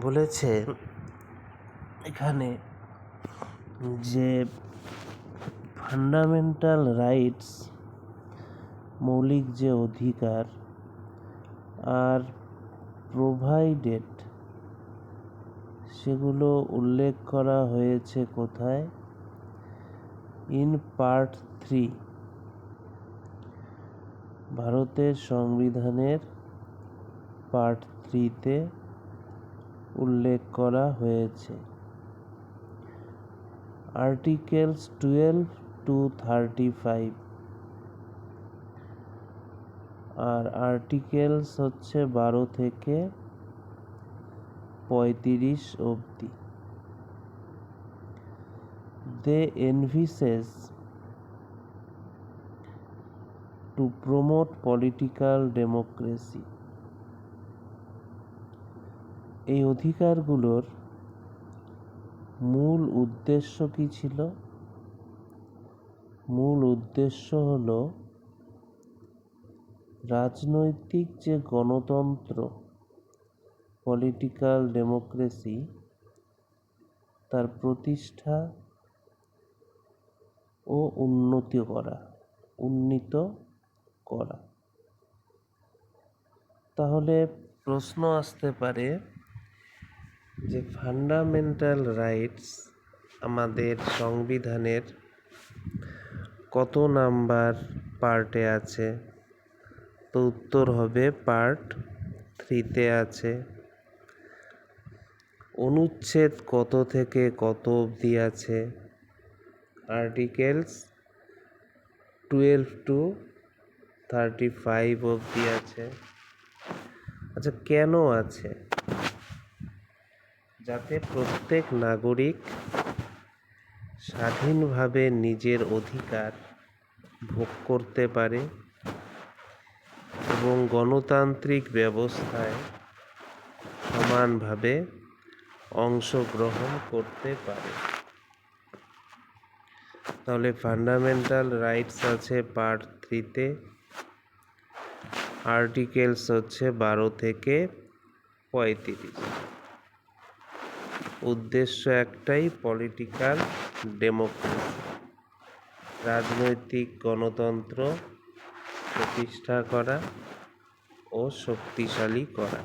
বলেছে এখানে যে ফান্ডামেন্টাল রাইটস, মৌলিক যে অধিকার, আর প্রোভাইডেড, সেগুলো উল্লেখ করা হয়েছে কোথায়? ইন পার্ট 3, ভারতের সংবিধানের পার্ট 3-তে উল্লেখ করা হয়েছে। আর্টিকেলস 12 to 35 আর আর্টিকেলস হচ্ছে 12 থেকে 35 অবধি। দে এনভিসেস টু প্রমোট পলিটিক্যাল ডেমোক্রেসি। এই অধিকারগুলোর মূল উদ্দেশ্য কি ছিল? মূল উদ্দেশ্য হলো রাজনৈতিক যে গণতন্ত্র, পলিটিক্যাল ডেমোক্রেসি, তার প্রতিষ্ঠা ও উন্নীত করা। তাহলে প্রশ্ন আসতে পারে যে ফান্ডামেন্টাল রাইটস আমাদের সংবিধানের কত নাম্বার পার্টে আছে? তো উত্তর হবে পার্ট 3-তে আছে। অনুচ্ছেদ কত থেকে কত অবধি আছে? আর্টিকেলস 12 to 35 অবধি আছে। আচ্ছা, কেন আছে? যাতে প্রত্যেক নাগরিক স্বাধীনভাবে নিজের অধিকার ভোগ করতে পারে এবং গণতান্ত্রিক ব্যবস্থায় সমানভাবে অংশগ্রহণ করতে পারে। তাহলে ফান্ডামেন্টাল রাইটস আছে পার্ট 3-তে, আর্টিকেলস হচ্ছে 12 থেকে 35। উদ্দেশ্য একটাই, পলিটিক্যাল ডেমোক্রেসি, রাজনৈতিক গণতন্ত্র প্রতিষ্ঠা করা ও শক্তিশালী করা।